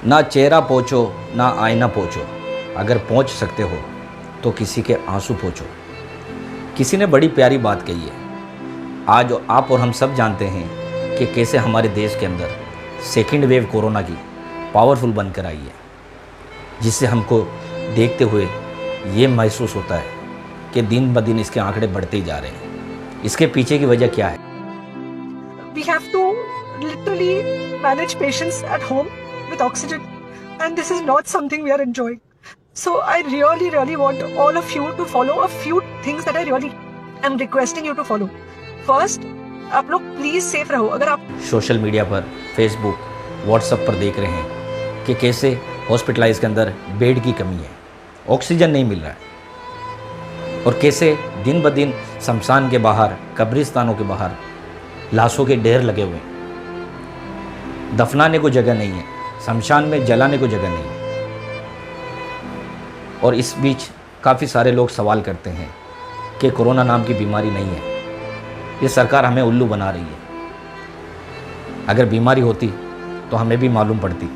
ना चेहरा पोंछो ना आईना पोंछो, अगर पहुँच सकते हो तो किसी के आंसू पोंछो। किसी ने बड़ी प्यारी बात कही है। आज आप और हम सब जानते हैं कि कैसे हमारे देश के अंदर सेकंड वेव कोरोना की पावरफुल बनकर आई है, जिससे हमको देखते हुए ये महसूस होता है कि दिन ब दिन इसके आंकड़े बढ़ते ही जा रहे हैं। इसके पीछे की वजह क्या है? We have to literally manage patients at home with oxygen, and this is not something we are enjoying. So I really want all of you to follow a few things that I really am requesting you to follow. First, आप लोग please safe रहो। अगर आप social media पर, Facebook, WhatsApp पर देख रहे हैं कि कैसे हॉस्पिटलाइज के अंदर बेड की कमी है, ऑक्सीजन नहीं मिल रहा है, और कैसे दिन ब दिन शमशान के बाहर, कब्रिस्तानों के बाहर लाशों के ढेर लगे हुए हैं। दफनाने को जगह नहीं है, शमशान में जलाने को जगह नहीं है। और इस बीच काफ़ी सारे लोग सवाल करते हैं कि कोरोना नाम की बीमारी नहीं है, ये सरकार हमें उल्लू बना रही है। अगर बीमारी होती तो हमें भी मालूम पड़ती।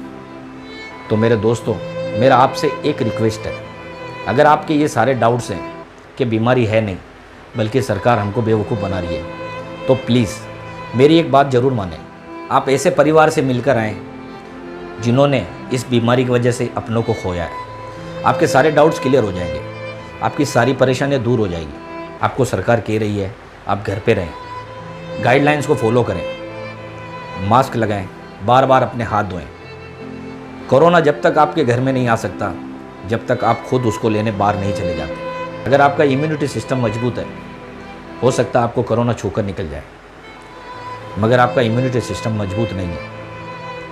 तो मेरे दोस्तों, मेरा आपसे एक रिक्वेस्ट है, अगर आपके ये सारे डाउट्स हैं कि बीमारी है नहीं बल्कि सरकार हमको बेवकूफ़ बना रही है, तो प्लीज़ मेरी एक बात ज़रूर मानें। आप ऐसे परिवार से मिलकर आएँ जिन्होंने इस बीमारी की वजह से अपनों को खोया है। आपके सारे डाउट्स क्लियर हो जाएंगे, आपकी सारी परेशानियाँ दूर हो जाएगी। आपको सरकार कह रही है आप घर पे रहें, गाइडलाइंस को फॉलो करें, मास्क लगाएं, बार बार अपने हाथ धोएं। कोरोना जब तक आपके घर में नहीं आ सकता जब तक आप खुद उसको लेने बाहर नहीं चले जाते। अगर आपका इम्यूनिटी सिस्टम मजबूत है, हो सकता है आपको कोरोना छूकर निकल जाए, मगर आपका इम्यूनिटी सिस्टम मजबूत नहीं है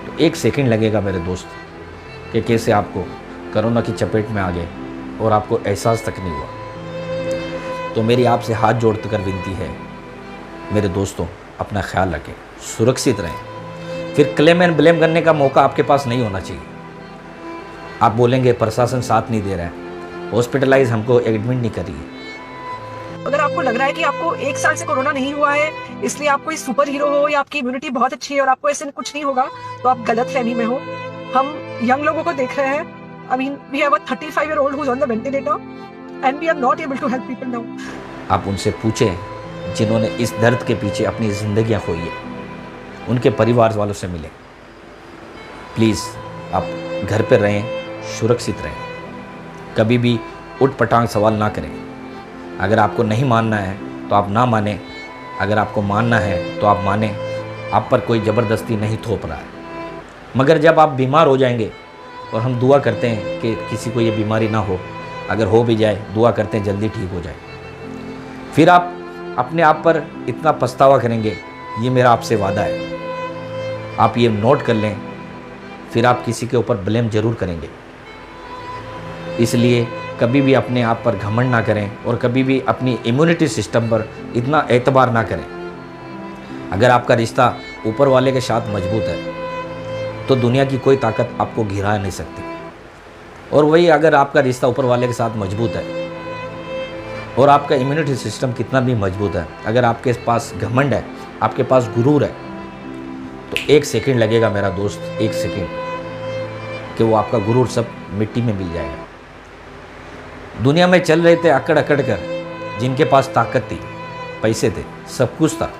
तो एक सेकंड लगेगा मेरे दोस्त कि कैसे आपको कोरोना की चपेट में आ गए और आपको एहसास तक नहीं हुआ। तो मेरी आपसे हाथ जोड़कर विनती है मेरे दोस्तों, अपना ख्याल रखें, सुरक्षित रहें। फिर क्लेम एंड ब्लेम करने का मौका आपके पास नहीं होना चाहिए। आप बोलेंगे प्रशासन साथ नहीं दे रहा है, हॉस्पिटलाइज हमको एडमिट नहीं कर रही है। अगर आपको लग रहा है कि आपको 1 साल से कोरोना नहीं हुआ है इसलिए आप कोई सुपर हीरो हो या आपकी इम्यूनिटी बहुत अच्छी है और आपको ऐसे कुछ नहीं होगा, तो आप गलत फहमी में हो। हम यंग लोगों को देख रहे हैं। I mean, we have a 35-year-old who's on the ventilator and we are not able to help people now. आप उनसे पूछें जिन्होंने इस दर्द के पीछे अपनी ज़िंदगियां खोई है, उनके परिवार वालों से मिलें। प्लीज़ आप घर पर रहें, सुरक्षित रहें, कभी भी उठ पटांग सवाल ना करें। अगर आपको नहीं मानना है तो आप ना मानें, अगर आपको मानना है तो आप मानें। आप पर कोई ज़बरदस्ती नहीं थोप रहा है। मगर जब आप बीमार हो जाएंगे, और हम दुआ करते हैं कि किसी को ये बीमारी ना हो, अगर हो भी जाए दुआ करते हैं जल्दी ठीक हो जाए, फिर आप अपने आप पर इतना पछतावा करेंगे, ये मेरा आपसे वादा है। आप ये नोट कर लें, फिर आप किसी के ऊपर ब्लेम ज़रूर करेंगे। इसलिए कभी भी अपने आप पर घमंड ना करें और कभी भी अपनी इम्यूनिटी सिस्टम पर इतना एतबार ना करें। अगर आपका रिश्ता ऊपर वाले के साथ मजबूत है तो दुनिया की कोई ताकत आपको गिरा नहीं सकती। और वही अगर आपका रिश्ता ऊपर वाले के साथ मजबूत है और आपका इम्यूनिटी सिस्टम कितना भी मजबूत है, अगर आपके पास घमंड है, आपके पास गुरूर है, तो एक सेकंड लगेगा मेरा दोस्त, एक सेकंड, कि वो आपका गुरूर सब मिट्टी में मिल जाएगा। दुनिया में चल रहे थे अकड़ अकड़ कर, जिनके पास ताकत थी, पैसे थे, सब कुछ था,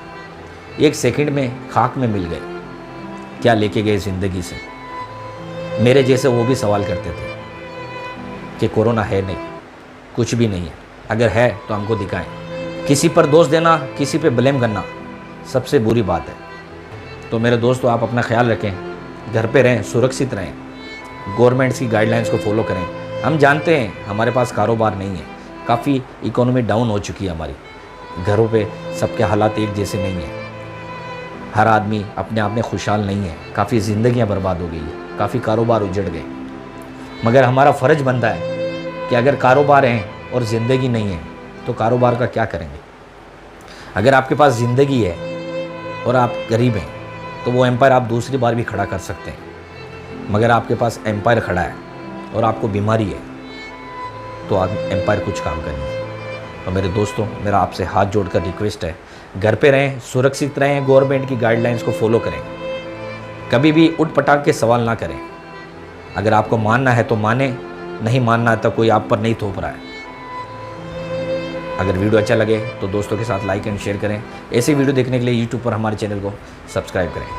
एक सेकंड में खाक में मिल गए। क्या लेके गए ज़िंदगी से? मेरे जैसे वो भी सवाल करते थे कि कोरोना है नहीं, कुछ भी नहीं है, अगर है तो हमको दिखाएं। किसी पर दोष देना, किसी पे ब्लेम करना सबसे बुरी बात है। तो मेरे दोस्तों, आप अपना ख्याल रखें, घर पे रहें, सुरक्षित रहें, गवर्नमेंट्स की गाइडलाइंस को फॉलो करें। हम जानते हैं हमारे पास कारोबार नहीं है, काफ़ी इकोनॉमी डाउन हो चुकी है हमारी, घरों पे सबके हालात एक जैसे नहीं हैं, हर आदमी अपने आप में खुशहाल नहीं है, काफ़ी ज़िंदगियां बर्बाद हो गई है, काफ़ी कारोबार उजड़ गए। मगर हमारा फ़र्ज बनता है कि अगर कारोबार हैं और ज़िंदगी नहीं है तो कारोबार का क्या करेंगे। अगर आपके पास ज़िंदगी है और आप गरीब हैं तो वो एम्पायर आप दूसरी बार भी खड़ा कर सकते हैं, मगर आपके पास एम्पायर खड़ा है और आपको बीमारी है तो आप एम्पायर कुछ काम करेंगे। तो मेरे दोस्तों, मेरा आपसे हाथ जोड़कर रिक्वेस्ट है, घर पे रहें, सुरक्षित रहें, गवर्नमेंट की गाइडलाइंस को फॉलो करें, कभी भी उठ पटांग के सवाल ना करें। अगर आपको मानना है तो माने, नहीं मानना है तो कोई आप पर नहीं थोप रहा है। अगर वीडियो अच्छा लगे तो दोस्तों के साथ लाइक एंड शेयर करें। ऐसे वीडियो देखने के लिए यूट्यूब पर हमारे चैनल को सब्सक्राइब करें।